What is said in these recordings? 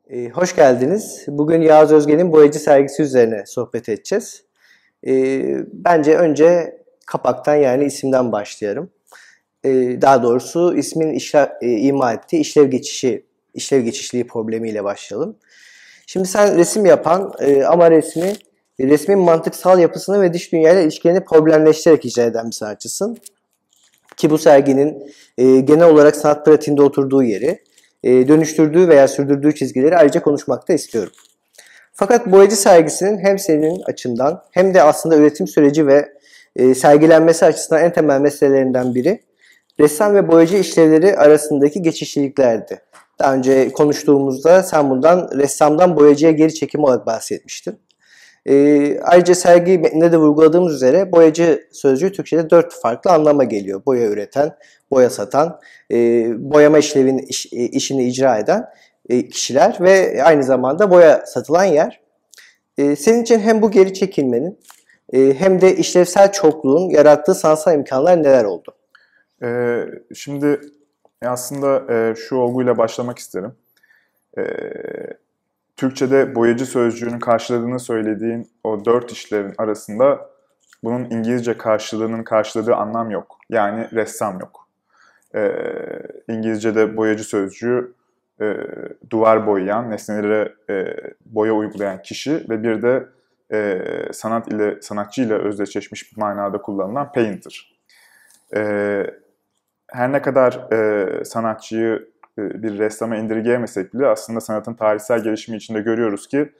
Hoş geldiniz. Bugün Yağız Özgen'in boyacı sergisi üzerine sohbet edeceğiz. Bence önce kapaktan yani isimden başlayalım. Daha doğrusu ismin ima ettiği işlev geçişliği problemiyle başlayalım. Şimdi sen resim yapan ama resmin mantıksal yapısını ve dış dünyayla ilişkilerini problemleştirerek icra eden bir sanatçısın. Ki bu serginin genel olarak sanat pratiğinde oturduğu yeri, dönüştürdüğü veya sürdürdüğü çizgileri ayrıca konuşmak da istiyorum. Fakat boyacı sergisinin hem senin açından hem de aslında üretim süreci ve sergilenmesi açısından en temel meselelerinden biri ressam ve boyacı işlevleri arasındaki geçişliliklerdi. Daha önce konuştuğumuzda sen bundan ressamdan boyacıya geri çekim olarak bahsetmiştin. Ayrıca sergi metninde de vurguladığımız üzere boyacı sözcüğü Türkçe'de 4 farklı anlama geliyor. Boya üreten, boya satan, boyama işini icra eden kişiler ve aynı zamanda boya satılan yer. Senin için hem bu geri çekilmenin hem de işlevsel çokluğun yarattığı sanatsal imkanlar neler oldu? Şimdi aslında şu olguyla başlamak isterim. Türkçe'de boyacı sözcüğünün karşıladığını söylediğin o 4 işlevin arasında bunun İngilizce karşılığının karşıladığı anlam yok. Yani ressam yok. İngilizce'de boyacı sözcüğü duvar boyayan, nesnelere boya uygulayan kişi ve bir de sanatçı ile özdeşleşmiş bir manada kullanılan painter. Her ne kadar sanatçıyı bir ressama indirgeyemesek bile aslında sanatın tarihsel gelişimi içinde görüyoruz ki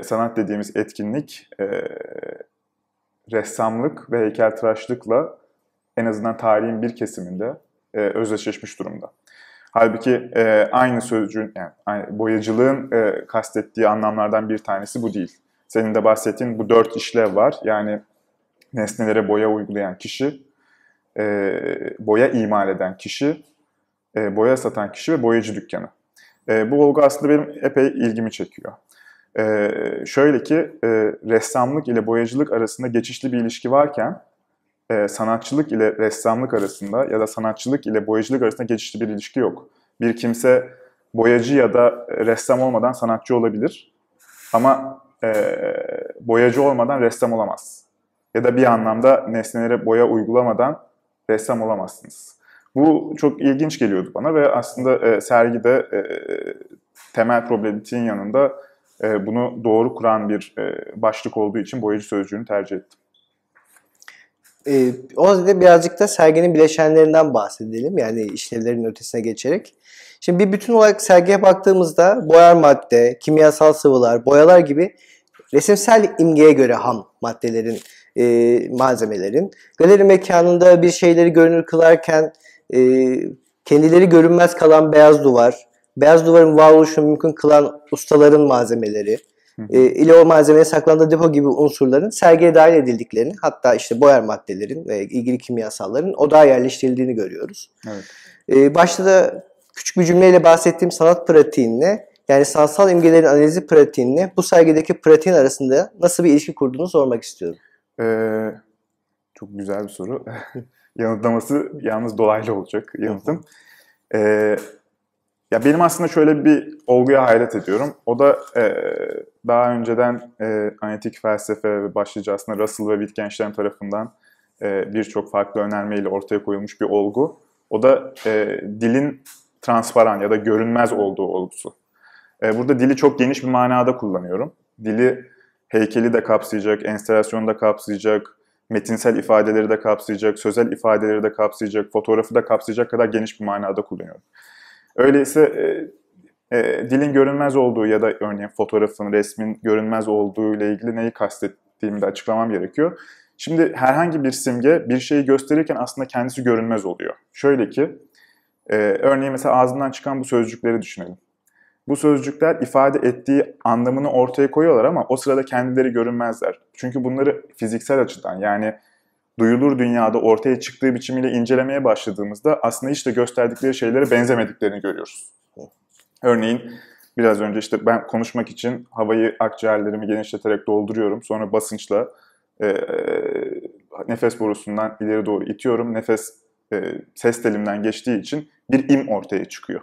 sanat dediğimiz etkinlik ressamlık ve heykeltıraşlıkla en azından tarihin bir kesiminde özdeşleşmiş durumda. Halbuki aynı sözcüğün, yani boyacılığın kastettiği anlamlardan bir tanesi bu değil. Senin de bahsettiğin bu 4 işlev var. Yani nesnelere boya uygulayan kişi, boya imal eden kişi, boya satan kişi ve boyacı dükkanı. Bu olgu aslında benim epey ilgimi çekiyor. Şöyle ki ressamlık ile boyacılık arasında geçişli bir ilişki varken sanatçılık ile ressamlık arasında ya da sanatçılık ile boyacılık arasında geçişli bir ilişki yok. Bir kimse boyacı ya da ressam olmadan sanatçı olabilir ama boyacı olmadan ressam olamaz. Ya da bir anlamda nesnelere boya uygulamadan ressam olamazsınız. Bu çok ilginç geliyordu bana ve aslında sergide temel problematiğin yanında bunu doğru kuran bir başlık olduğu için boyacı sözcüğünü tercih ettim. O halde birazcık da serginin bileşenlerinden bahsedelim. Yani işlevlerin ötesine geçerek. Şimdi bir bütün olarak sergiye baktığımızda boyar madde, kimyasal sıvılar, boyalar gibi resimsel imgeye göre ham maddelerin, malzemelerin galeri mekanında bir şeyleri görünür kılarken kendileri görünmez kalan beyaz duvar, beyaz duvarın varoluşunu mümkün kılan ustaların malzemeleri, ile o malzemeye saklandığı depo gibi unsurların sergiye dahil edildiklerini, hatta işte boyar maddelerin ve ilgili kimyasalların odağa yerleştirildiğini görüyoruz. Evet. Başta da küçük bir cümleyle bahsettiğim sanat pratiğinle, yani sanatsal imgelerin analizi pratiğinle bu sergideki pratiğin arasında nasıl bir ilişki kurduğunu sormak istiyorum. Çok güzel bir soru. Yanıtlaması yalnız dolaylı olacak yanıtım. Ya benim aslında şöyle bir olguya hayret ediyorum. O da daha önceden analitik felsefe ve başlıca aslında Russell ve Wittgenstein tarafından birçok farklı önermeyle ortaya koyulmuş bir olgu. O da dilin transparan ya da görünmez olduğu olgusu. Burada dili çok geniş bir manada kullanıyorum. Dili heykeli de kapsayacak, enstalasyonu da kapsayacak, metinsel ifadeleri de kapsayacak, sözel ifadeleri de kapsayacak, fotoğrafı da kapsayacak kadar geniş bir manada kullanıyorum. Öyleyse dilin görünmez olduğu ya da örneğin fotoğrafın, resmin görünmez olduğu ile ilgili neyi kastettiğimi de açıklamam gerekiyor. Şimdi herhangi bir simge bir şeyi gösterirken aslında kendisi görünmez oluyor. Şöyle ki, örneğin mesela ağzından çıkan bu sözcükleri düşünelim. Bu sözcükler ifade ettiği anlamını ortaya koyuyorlar ama o sırada kendileri görünmezler. Çünkü bunları fiziksel açıdan, yani duyulur dünyada ortaya çıktığı biçimiyle incelemeye başladığımızda aslında hiç de gösterdikleri şeylere benzemediklerini görüyoruz. Örneğin biraz önce işte ben konuşmak için havayı, akciğerlerimi genişleterek dolduruyorum. Sonra basınçla nefes borusundan ileri doğru itiyorum. Nefes ses telimden geçtiği için bir im ortaya çıkıyor.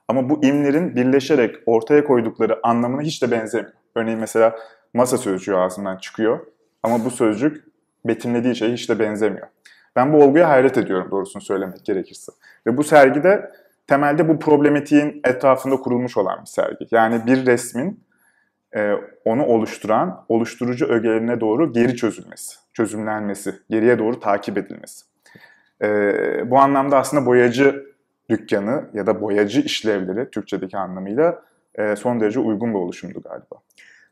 Ama bu imlerin birleşerek ortaya koydukları anlamına hiç de benzemiyor. Örneğin mesela masa sözcüğü ağzından çıkıyor ama bu sözcük betimlediği şeye hiç de benzemiyor. Ben bu olguya hayret ediyorum doğrusunu söylemek gerekirse. Ve bu sergide temelde bu problematiğin etrafında kurulmuş olan bir sergi. Yani bir resmin onu oluşturan, oluşturucu ögelerine doğru geri çözülmesi, çözümlenmesi, geriye doğru takip edilmesi. Bu anlamda aslında boyacı dükkanı ya da boyacı işlevleri Türkçedeki anlamıyla son derece uygun bir oluşumdu galiba.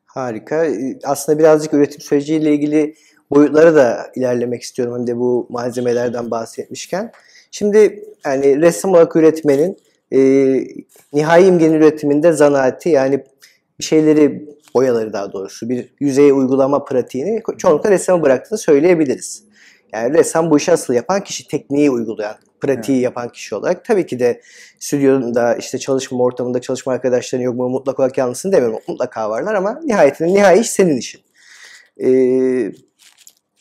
Harika. Aslında birazcık üretim süreciyle ilgili boyutlara da ilerlemek istiyorum. Hem de bu malzemelerden bahsetmişken. Şimdi yani ressam olarak üretmenin nihai imgenin üretiminde zanaati yani bir şeyleri boyaları daha doğrusu bir yüzeye uygulama pratiğini çoğunlukla ressama bıraktığını söyleyebiliriz. Yani ressam bu işi asıl yapan kişi, tekniği uygulayan, pratiği yapan kişi olarak. Tabii ki de stüdyonda işte çalışma ortamında çalışma arkadaşların yok mu mutlak olarak yalnızsın demiyorum. Mutlaka varlar ama nihayetinde nihai iş senin işin.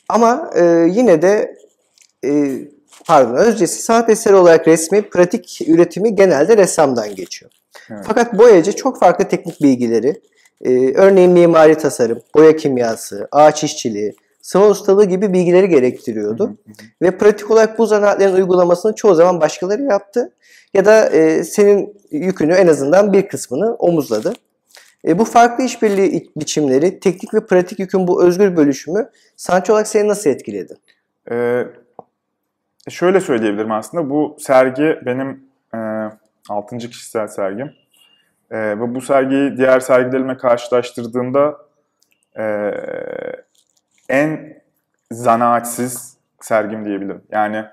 Ama yine de özcesi sanat eseri olarak resmi pratik üretimi genelde ressamdan geçiyor. Evet. Fakat boyacı çok farklı teknik bilgileri, örneğin mimari tasarım, boya kimyası, ağaç işçiliği, sıva ustalığı gibi bilgileri gerektiriyordu. Ve pratik olarak bu zanaatlerin uygulamasını çoğu zaman başkaları yaptı. Ya da senin yükünü en azından bir kısmını omuzladı. Bu farklı işbirliği biçimleri, teknik ve pratik yükün bu özgür bölüşümü sanatçı olarak seni nasıl etkiledi? Şöyle söyleyebilirim aslında. Bu sergi benim 6. kişisel sergim. Ve bu sergiyi diğer sergilerime karşılaştırdığımda en zanaatsiz sergim diyebilirim. Yani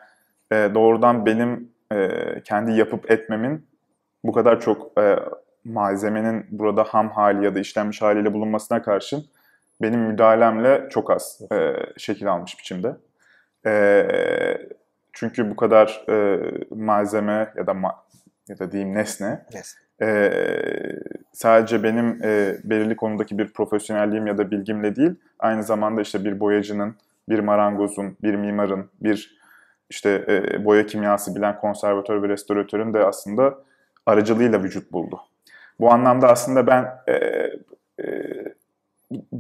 doğrudan benim kendi yapıp etmemin bu kadar çok malzemenin burada ham hali ya da işlenmiş haliyle bulunmasına karşın benim müdahalemle çok az şekil almış biçimde. Çünkü bu kadar malzeme ya da diyeyim nesne sadece benim belirli konudaki bir profesyonelliğim ya da bilgimle değil, aynı zamanda işte bir boyacının, bir marangozun, bir mimarın, bir işte boya kimyası bilen konservatör ve restoratörün de aslında aracılığıyla vücut buldu. Bu anlamda aslında ben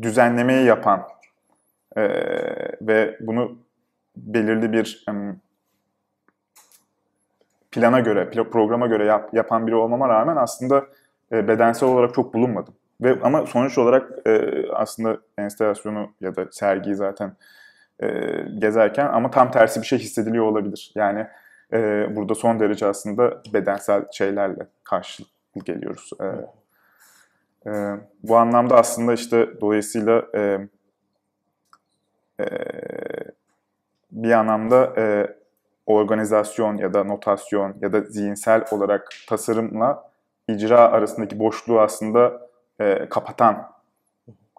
düzenlemeyi yapan ve bunu belirli bir plana göre, programa göre yapan biri olmama rağmen aslında bedensel olarak çok bulunmadım. Ama sonuç olarak aslında enstalasyonu ya da sergiyi zaten gezerken ama tam tersi bir şey hissediliyor olabilir. Yani burada son derece aslında bedensel şeylerle karşılık geliyoruz. Bu anlamda aslında işte dolayısıyla bir anlamda organizasyon ya da notasyon ya da zihinsel olarak tasarımla icra arasındaki boşluğu aslında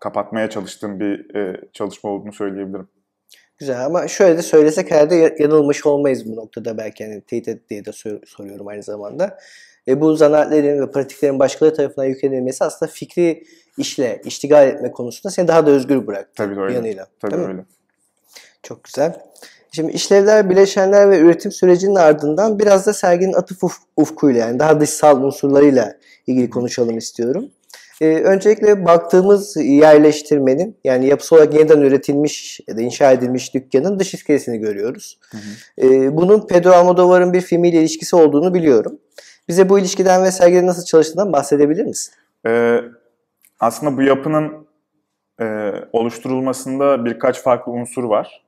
kapatmaya çalıştığım bir çalışma olduğunu söyleyebilirim. Güzel ama şöyle de söylesek herhalde yanılmış olmayız bu noktada belki hani teyit et diye de soruyorum aynı zamanda. Bu zanaatlerin ve pratiklerin başkaları tarafından yüklenilmesi aslında fikri işle iştigal etme konusunda seni daha da özgür bıraktı. Tabii öyle. Yanıyla. Tabii öyle. Çok güzel. Şimdi işlevler, bileşenler ve üretim sürecinin ardından biraz da serginin atıf ufkuyla yani daha dışsal unsurlarıyla ilgili konuşalım istiyorum. Öncelikle baktığımız yerleştirmenin yani yapısı olarak yeniden üretilmiş ya da inşa edilmiş dükkanın dış iskelesini görüyoruz. Bunun Pedro Almodovar'ın bir filmiyle ilişkisi olduğunu biliyorum. Bize bu ilişkiden ve serginin nasıl çalıştığından bahsedebilir misin? Aslında bu yapının oluşturulmasında birkaç farklı unsur var.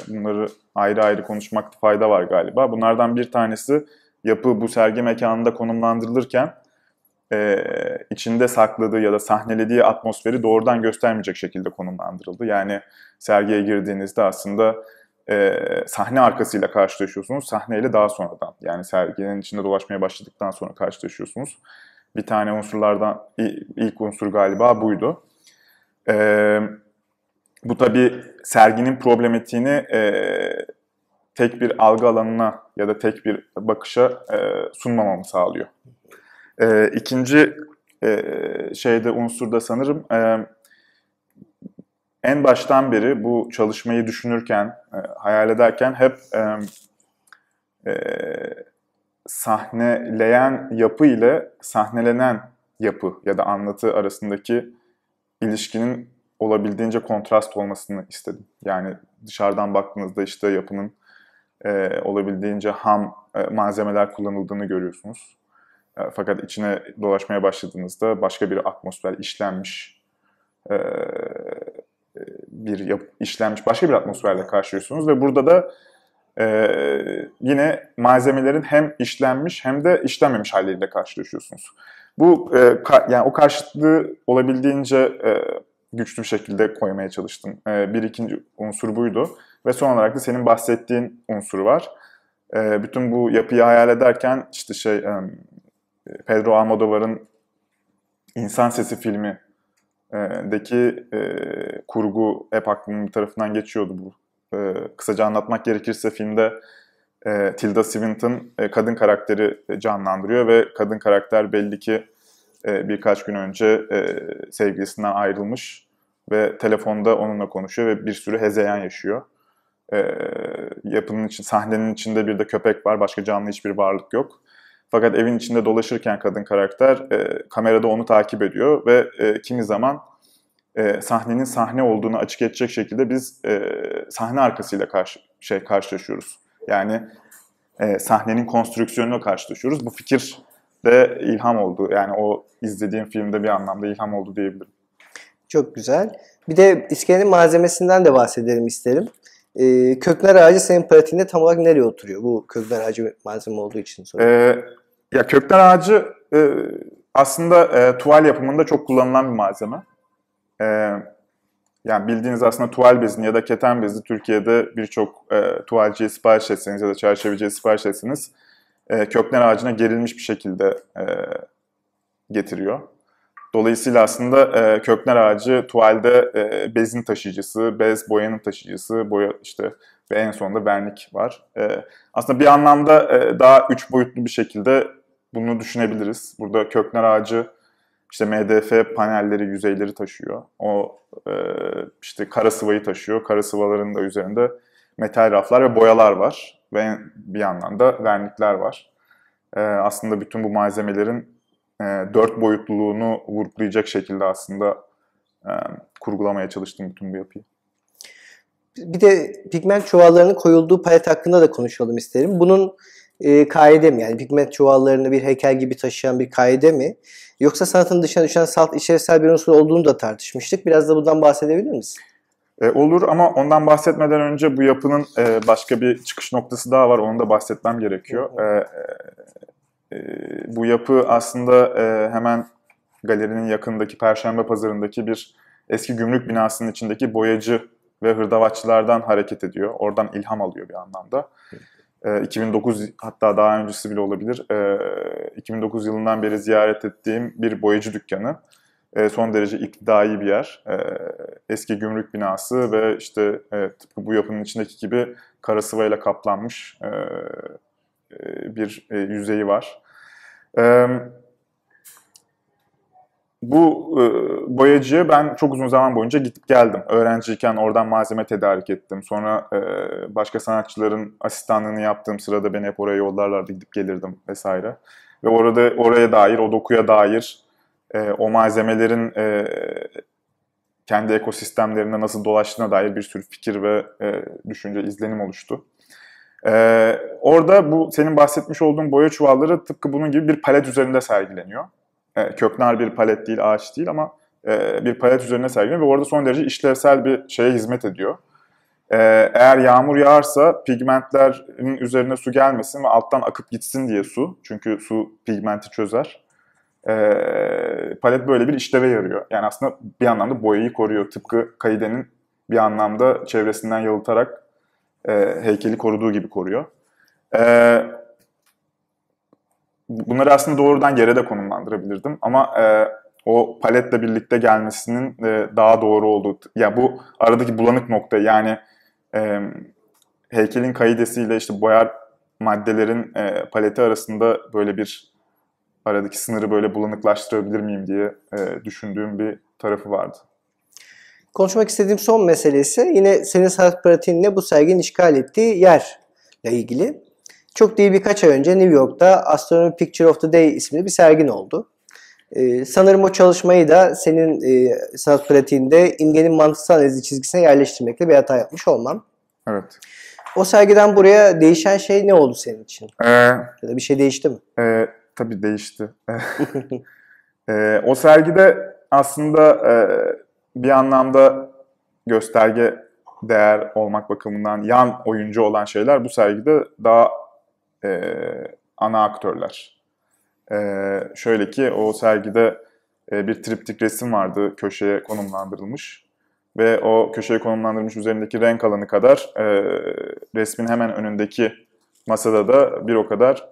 Bunları ayrı ayrı konuşmakta fayda var galiba. Bunlardan bir tanesi yapı bu sergi mekanında konumlandırılırken içinde sakladığı ya da sahnelediği atmosferi doğrudan göstermeyecek şekilde konumlandırıldı. Yani sergiye girdiğinizde aslında sahne arkasıyla karşılaşıyorsunuz. Sahneyle daha sonradan yani serginin içinde dolaşmaya başladıktan sonra karşılaşıyorsunuz. Bir tane unsurlardan ilk unsur galiba buydu. Bu tabii serginin problematiğini tek bir algı alanına ya da tek bir bakışa sunmamamı sağlıyor. İkinci unsurda sanırım en baştan beri bu çalışmayı düşünürken, hayal ederken hep sahneleyen yapı ile sahnelenen yapı ya da anlatı arasındaki ilişkinin olabildiğince kontrast olmasını istedim. Yani dışarıdan baktığınızda işte yapının olabildiğince ham malzemeler kullanıldığını görüyorsunuz. Fakat içine dolaşmaya başladığınızda başka bir atmosfer, işlenmiş işlenmiş başka bir atmosferle karşılıyorsunuz ve burada da yine malzemelerin hem işlenmiş hem de işlenmemiş halleriyle karşılaşıyorsunuz. Bu yani o karşıtlığı olabildiğince güçlü bir şekilde koymaya çalıştım. Bir ikinci unsur buydu ve son olarak da senin bahsettiğin unsur var. Bütün bu yapıyı hayal ederken işte Pedro Almodovar'ın İnsan Sesi filmi deki kurgu hep aklımın bir tarafından geçiyordu bu. Kısaca anlatmak gerekirse filmde Tilda Swinton kadın karakteri canlandırıyor ve kadın karakter belli ki birkaç gün önce sevgilisinden ayrılmış ve telefonda onunla konuşuyor ve bir sürü hezeyan yaşıyor. Sahnenin içinde bir de köpek var, başka canlı hiçbir varlık yok. Fakat evin içinde dolaşırken kadın karakter kamerada onu takip ediyor ve kimi zaman sahnenin sahne olduğunu açık edecek şekilde biz sahne arkasıyla karşılaşıyoruz. Yani sahnenin konstrüksiyonuyla karşılaşıyoruz. Bu fikir de ilham oldu. Yani o izlediğim filmde bir anlamda ilham oldu diyebilirim. Çok güzel. Bir de iskelenin malzemesinden de bahsedelim isterim. Köknar ağacı senin pratiğinde tam olarak nereye oturuyor? Bu köknar ağacı malzeme olduğu için soruyorum. Ya köknar ağacı aslında tuval yapımında çok kullanılan bir malzeme. Yani bildiğiniz aslında tuval bezini ya da keten bezi Türkiye'de birçok tuvalciye sipariş etseniz ya da çerçeveciye sipariş etseniz köknar ağacına gerilmiş bir şekilde getiriyor. Dolayısıyla aslında köknar ağacı tuvalde bezin taşıyıcısı, bez boyanın taşıyıcısı, boya işte ve en sonunda vernik var. Aslında bir anlamda daha üç boyutlu bir şekilde bunu düşünebiliriz. Burada köknar ağacı işte MDF panelleri, yüzeyleri taşıyor. O işte kara sıvayı taşıyor. Kara sıvaların da üzerinde metal raflar ve boyalar var. Ve bir yandan da vernikler var. Aslında bütün bu malzemelerin dört boyutluluğunu vurgulayacak şekilde aslında kurgulamaya çalıştım bütün bu yapıyı. Bir de pigment çuvallarının koyulduğu palet hakkında da konuşalım isterim. Bunun kaide mi? Yani pigment çuvallarını bir heykel gibi taşıyan bir kaide mi? Yoksa sanatın dışına düşen salt işlevsel bir unsur olduğunu da tartışmıştık. Biraz da bundan bahsedebilir misin? Olur ama ondan bahsetmeden önce bu yapının başka bir çıkış noktası daha var. Onu da bahsetmem gerekiyor. Bu yapı aslında hemen galerinin yakındaki Perşembe Pazarı'ndaki bir eski gümrük binasının içindeki boyacı ve hırdavatçılardan hareket ediyor. Oradan ilham alıyor bir anlamda. 2009 hatta daha öncesi bile olabilir. 2009 yılından beri ziyaret ettiğim bir boyacı dükkanı. Son derece iktidai bir yer. Eski gümrük binası ve işte tıpkı bu yapının içindeki gibi kara sıvayla kaplanmış bir yüzeyi var. Bu boyacıya ben çok uzun zaman boyunca gidip geldim. Öğrenciyken oradan malzeme tedarik ettim. Sonra başka sanatçıların asistanlığını yaptığım sırada beni hep oraya yollarlardı, gidip gelirdim vesaire. Ve oraya dair, o dokuya dair, o malzemelerin kendi ekosistemlerinde nasıl dolaştığına dair bir sürü fikir ve düşünce, izlenim oluştu. Orada bu senin bahsetmiş olduğun boya çuvalları tıpkı bunun gibi bir palet üzerinde sergileniyor. Köknar bir palet değil, ağaç değil ama bir palet üzerine sergileniyor ve orada son derece işlevsel bir şeye hizmet ediyor. Eğer yağmur yağarsa pigmentlerin üzerine su gelmesin ve alttan akıp gitsin diye su. Çünkü su pigmenti çözer. Palet böyle bir işleve yarıyor. Yani aslında bir anlamda boyayı koruyor. Tıpkı kaidenin bir anlamda çevresinden yalıtarak heykeli koruduğu gibi koruyor. Bunları aslında doğrudan yere de konumlandırabilirdim ama o paletle birlikte gelmesinin daha doğru olduğu, yani bu aradaki bulanık nokta, yani heykelin kaidesiyle işte boyar maddelerin paleti arasında böyle bir aradaki sınırı böyle bulanıklaştırabilir miyim diye düşündüğüm bir tarafı vardı. Konuşmak istediğim son mesele ise yine senin sanat pratiğinle bu serginin işgal ettiği yerle ilgili. Çok değil birkaç ay önce New York'ta Astronomy Picture of the Day isimli bir sergin oldu. Sanırım o çalışmayı da senin sanat pratiğinde imgenin mantıksal analizi çizgisine yerleştirmekle bir hata yapmış olmam. Evet. O sergiden buraya değişen şey ne oldu senin için? Ya da bir şey değişti mi? Tabii değişti. O sergide aslında bir anlamda gösterge değer olmak bakımından yan oyuncu olan şeyler bu sergide daha ana aktörler. Şöyle ki o sergide bir triptik resim vardı köşeye konumlandırılmış ve o köşeye konumlandırılmış üzerindeki renk alanı kadar resmin hemen önündeki masada da bir o kadar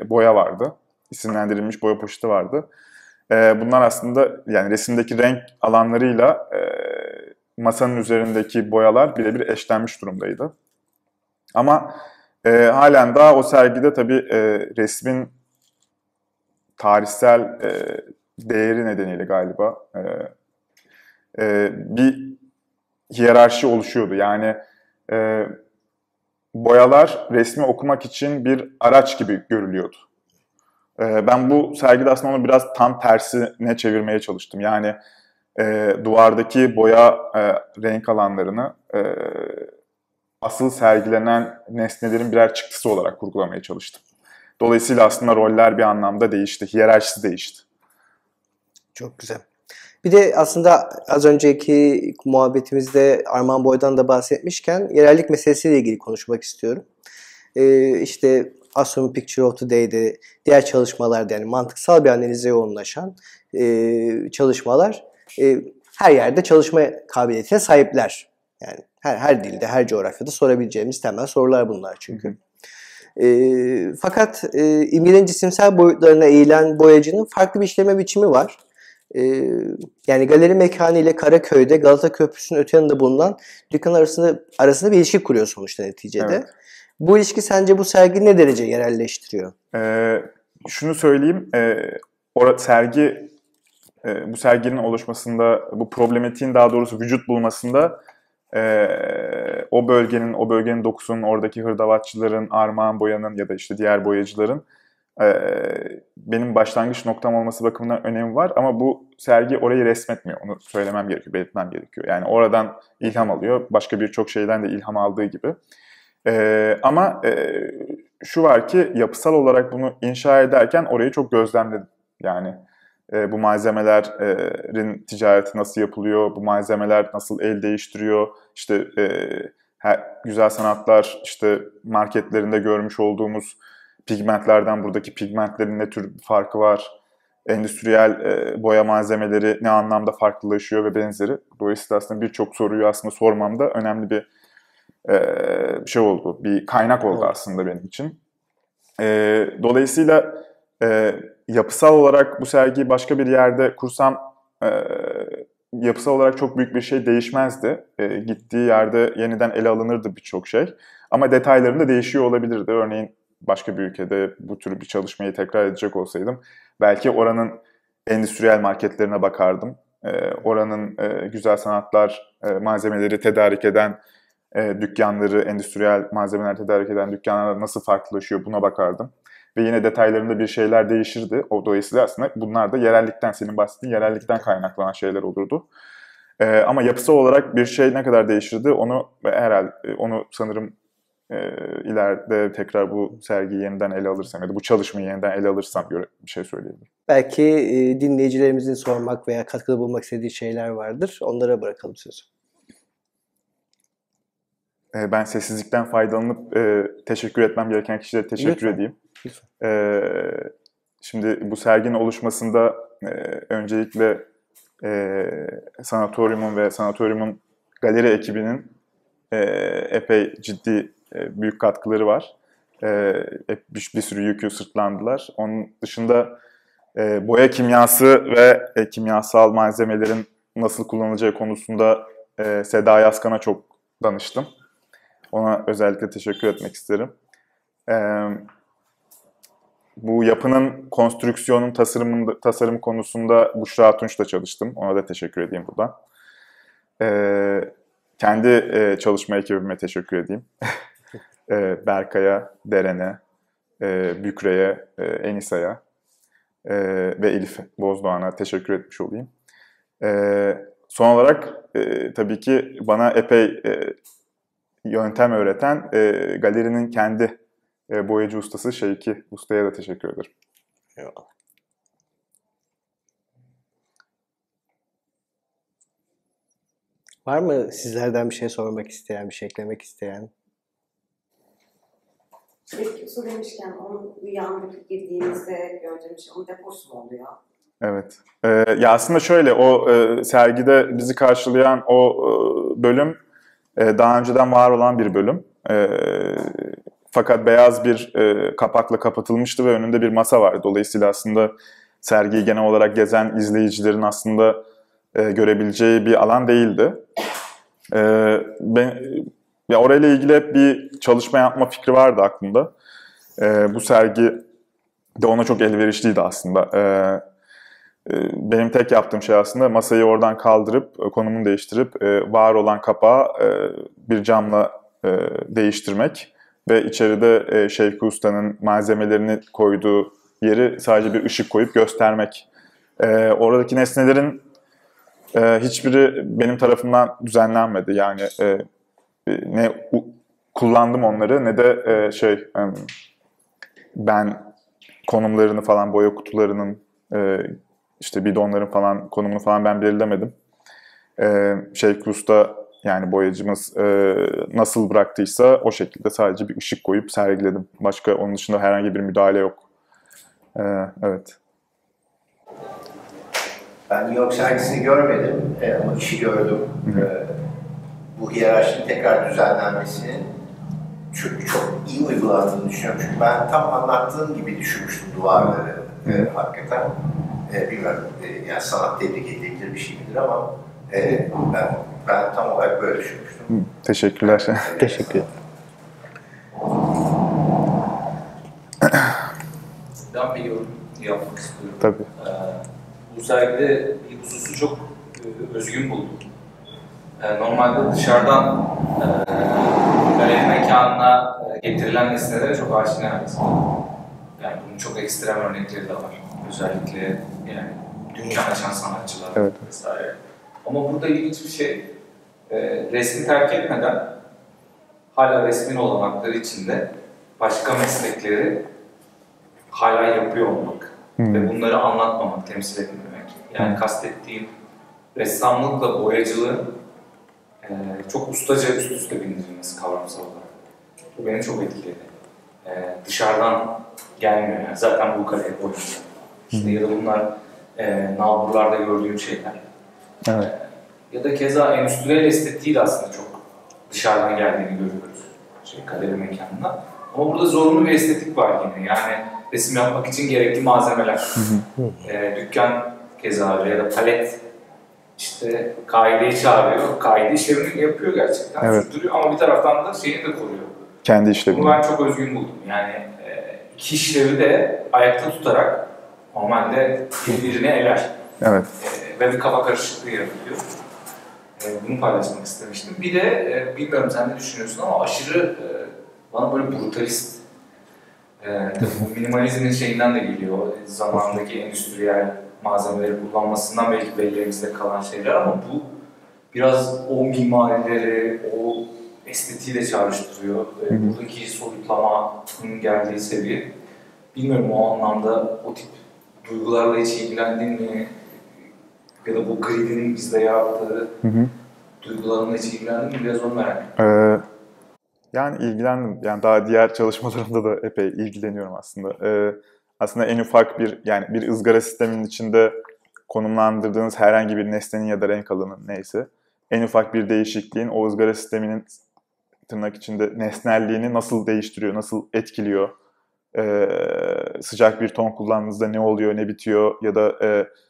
boya vardı. İsimlendirilmiş boya poşeti vardı. Bunlar aslında yani resimdeki renk alanlarıyla masanın üzerindeki boyalar birebir eşlenmiş durumdaydı. Ama halen daha o sergide tabii resmin tarihsel değeri nedeniyle galiba bir hiyerarşi oluşuyordu. Yani boyalar resmi okumak için bir araç gibi görülüyordu. Ben bu sergide aslında onu biraz tam tersine çevirmeye çalıştım. Yani duvardaki boya renk alanlarını asıl sergilenen nesnelerin birer çıktısı olarak kurgulamaya çalıştım. Dolayısıyla aslında roller bir anlamda değişti, hiyerarşisi değişti. Çok güzel. Bir de aslında az önceki muhabbetimizde Armağan Boy'dan da bahsetmişken yerellik meselesiyle ilgili konuşmak istiyorum. İşte Astronomy Picture of the Day'de diğer çalışmalarda yani mantıksal bir analize yoğunlaşan çalışmalar her yerde çalışma kabiliyetine sahipler. Yani her dilde, her coğrafyada sorabileceğimiz temel sorular bunlar çünkü. Fakat imgenin cisimsel boyutlarına eğilen boyacının farklı bir işleme biçimi var. Yani galeri mekanı ile Karaköy'de Galata Köprüsü'nün öte yanında bulunan dükkan arasında bir ilişki kuruyor sonuçta neticede. Evet. Bu ilişki sence bu sergi ne derece yerelleştiriyor? Şunu söyleyeyim, bu serginin oluşmasında, bu problematiğin daha doğrusu vücut bulmasında o bölgenin dokusunun, oradaki hırdavatçıların, Armağan Boya'nın ya da işte diğer boyacıların benim başlangıç noktam olması bakımından önemi var. Ama bu sergi orayı resmetmiyor. Onu söylemem gerekiyor, belirtmem gerekiyor. Yani oradan ilham alıyor. Başka birçok şeyden de ilham aldığı gibi. Ama şu var ki yapısal olarak bunu inşa ederken orayı çok gözlemledim. Yani bu malzemelerin ticareti nasıl yapılıyor, bu malzemeler nasıl el değiştiriyor, işte güzel sanatlar, işte marketlerinde görmüş olduğumuz pigmentlerden buradaki pigmentlerin ne tür farkı var, endüstriyel boya malzemeleri ne anlamda farklılaşıyor ve benzeri. Dolayısıyla aslında birçok soruyu aslında sormamda önemli bir şey oldu, bir kaynak oldu aslında benim için. Dolayısıyla yapısal olarak bu sergiyi başka bir yerde kursam yapısal olarak çok büyük bir şey değişmezdi. Gittiği yerde yeniden ele alınırdı birçok şey. Ama detaylarında değişiyor olabilirdi. Örneğin başka bir ülkede bu tür bir çalışmayı tekrar edecek olsaydım belki oranın endüstriyel marketlerine bakardım. Oranın güzel sanatlar malzemeleri tedarik eden dükkanları, endüstriyel malzemeler tedarik eden dükkanlar nasıl farklılaşıyor buna bakardım. Ve yine detaylarında bir şeyler değişirdi. O dolayısıyla aslında bunlar da yerellikten, senin bahsettiğin yerellikten kaynaklanan şeyler olurdu. Ama yapısal olarak bir şey ne kadar değişirdi onu sanırım ileride tekrar bu sergiyi yeniden ele alırsam ya da bu çalışmayı yeniden ele alırsam göre bir şey söyleyebilirim. Belki dinleyicilerimizin sormak veya katkıda bulmak istediği şeyler vardır. Onlara bırakalım sözü. Ben sessizlikten faydalanıp teşekkür etmem gereken kişilere teşekkür edeyim. Şimdi bu serginin oluşmasında öncelikle Sanatoryum'un ve Sanatoryum'un galeri ekibinin epey ciddi büyük katkıları var. Bir sürü yükü sırtlandılar. Onun dışında boya kimyası ve kimyasal malzemelerin nasıl kullanılacağı konusunda Seda Yazkan'a çok danıştım. Ona özellikle teşekkür etmek isterim. Bu yapının konstrüksiyonun tasarım konusunda Büşra Tunç'la çalıştım. Ona da teşekkür edeyim buradan. Kendi çalışma ekibime teşekkür edeyim. Berkay'a, Deren'e, Bükre'ye, Enisa'ya ve Elif Bozdoğan'a teşekkür etmiş olayım. Son olarak tabii ki bana epey yöntem öğreten galerinin kendi boyacı ustası Şevki Usta'ya da teşekkür ederim. Eyvallah. Var mı sizlerden bir şey sormak isteyen, bir şey eklemek isteyen? Eski usul demişken onun yandaki girdiğimizde gördüğümüz şey onun deposu mu oluyor? Evet. Ya aslında şöyle, o sergide bizi karşılayan o bölüm daha önceden var olan bir bölüm. Fakat beyaz bir kapakla kapatılmıştı ve önünde bir masa vardı. Dolayısıyla aslında sergiyi genel olarak gezen izleyicilerin aslında görebileceği bir alan değildi. Ya orayla ilgili hep bir çalışma yapma fikri vardı aklımda. Bu sergi de ona çok elverişliydi aslında. Benim tek yaptığım şey aslında masayı oradan kaldırıp, konumunu değiştirip var olan kapağı bir camla değiştirmek ve içeride Şevki Usta'nın malzemelerini koyduğu yeri sadece bir ışık koyup göstermek. Oradaki nesnelerin hiçbiri benim tarafımdan düzenlenmedi. Yani ne kullandım onları ne de ben konumlarını falan, boya kutularının, işte bidonların falan konumunu falan ben belirlemedim. Şevki Usta, yani boyacımız nasıl bıraktıysa o şekilde sadece bir ışık koyup sergiledim. Başka onun dışında herhangi bir müdahale yok. Evet. Ben New York sergisini görmedim ama işi gördüm. Bu hiyerarşinin tekrar düzenlenmesinin çok iyi uygulandığını düşünüyorum. Çünkü ben tam anlattığım gibi düşünmüştüm duvarları hakikaten. Bilmiyorum, yani sanat tebrik edilebilir bir şey midir ama ben tam olarak böyle düşünmüştüm. Teşekkürler. Teşekkür ederim. Ben bir yorum yapmak istiyorum. Tabii. Bu sergide bir hususu çok özgün buldum. Normalde dışarıdan galeri mekanına getirilen nesnelere çok aşinayız. Yani bunun çok ekstrem örnekleri de var. Özellikle yani dükkan açan sanatçılar vesaire. Ama burada ilginç bir şey, resmi terk etmeden hala resmin olanakları içinde başka meslekleri hala yapıyor olmak ve bunları anlatmamak, temsil etmemek. Yani kastettiğim ressamlıkla boyacılığın çok ustaca üst üste bindirilmesi kavramsal olarak. Bu beni çok etkiledi. Dışarıdan gelmiyor yani. Zaten bu kaleye boyunca. İşte ya da bunlar nalburlarda gördüğüm şeyler. Evet. Ya da keza endüstriyel estetiği de aslında çok dışarıdan geldiğini görüyoruz. Galeri mekanında. Ama burada zorunlu bir estetik var yine. Yani resim yapmak için gerekli malzemeler. Dükkan keza öyle ya da palet işte kaideyi çağırıyor. Kaide işlemini yapıyor gerçekten. Evet. Sürdürüyor ama bir taraftan da şeyini de koruyor. Kendi işlevini. Bunu ben çok özgün buldum. Yani iki işlevi de ayakta tutarak normalde birbirini eler. Evet. Ve bir kafa karışıklığı yaratıyor. Bunu paylaşmak istemiştim. Bir de bilmiyorum sen ne düşünüyorsun ama aşırı bana böyle brutalist. Bu minimalizmin şeyinden de geliyor. Zamanındaki endüstriyel malzemeleri kullanmasından belki bellerimizde kalan şeyler ama bu biraz o mimarileri, o estetiği de çağrıştırıyor. Buradaki soyutlamanın geldiği seviye. Bilmiyorum o anlamda o tip duygularla hiç ilgilendin mi? Ya da bu gridin bizde yarattığı duygularla hiç ilgilendin mi? Biraz onu merak ediyorum. Yani ilgilendim. Yani daha diğer çalışmalarımda da epey ilgileniyorum aslında. Aslında en ufak bir ızgara sisteminin içinde konumlandırdığınız herhangi bir nesnenin ya da renk alanının neyse en ufak bir değişikliğin o ızgara sisteminin tırnak içinde nesnelliğini nasıl değiştiriyor, nasıl etkiliyor, sıcak bir ton kullandığınızda ne oluyor, ne bitiyor ya da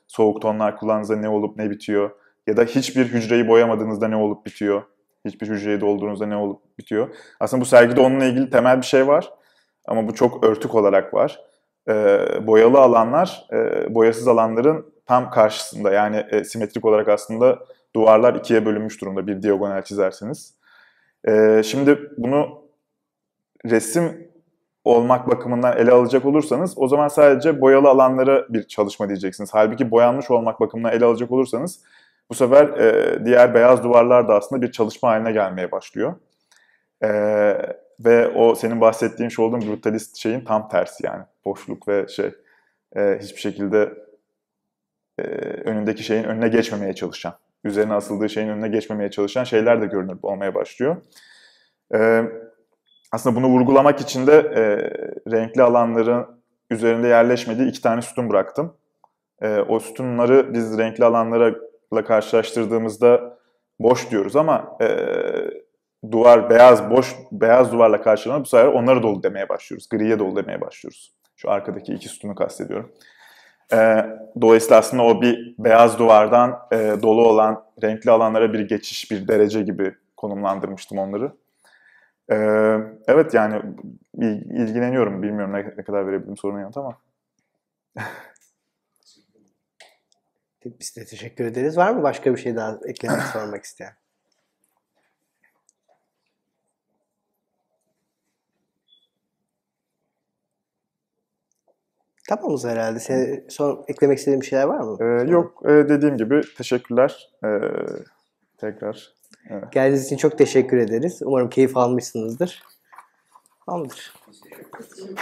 soğuk tonlar kullandığınızda ne olup ne bitiyor ya da hiçbir hücreyi boyamadığınızda ne olup bitiyor, hiçbir hücreyi doldurduğunuzda ne olup bitiyor. Aslında bu sergide onunla ilgili temel bir şey var ama bu çok örtük olarak var. Boyalı alanlar, boyasız alanların tam karşısında yani simetrik olarak aslında duvarlar ikiye bölünmüş durumda bir diagonal çizerseniz. Şimdi bunu resim olmak bakımından ele alacak olursanız o zaman sadece boyalı alanlara bir çalışma diyeceksiniz. Halbuki boyanmış olmak bakımından ele alacak olursanız bu sefer diğer beyaz duvarlar da aslında bir çalışma haline gelmeye başlıyor. Ve o senin bahsettiğin şu olduğun brutalist şeyin tam tersi yani. Boşluk ve hiçbir şekilde önündeki şeyin önüne geçmemeye çalışan, üzerine asıldığı şeyin önüne geçmemeye çalışan şeyler de görünür olmaya başlıyor. Aslında bunu vurgulamak için de renkli alanların üzerinde yerleşmediği 2 tane sütun bıraktım. O sütunları biz renkli alanlarla karşılaştırdığımızda boş diyoruz ama duvar beyaz duvarla karşılanır, bu sefer onları dolu demeye başlıyoruz. Griye dolu demeye başlıyoruz. Şu arkadaki 2 sütunu kastediyorum. Dolayısıyla aslında o bir beyaz duvardan dolu olan renkli alanlara bir geçiş, bir derece gibi konumlandırmıştım onları. Evet yani ilgileniyorum. Bilmiyorum ne kadar verebilirim sorunun yanıtı ama. Biz de teşekkür ederiz. Var mı başka bir şey daha eklemek, sormak isteyen? Tamamız herhalde. Senin son eklemek istediğin bir şeyler var mı? Yok. Dediğim gibi teşekkürler. Tekrar. Evet. Geldiğiniz için çok teşekkür ederiz. Umarım keyif almışsınızdır. Tamamdır. Teşekkür ederim.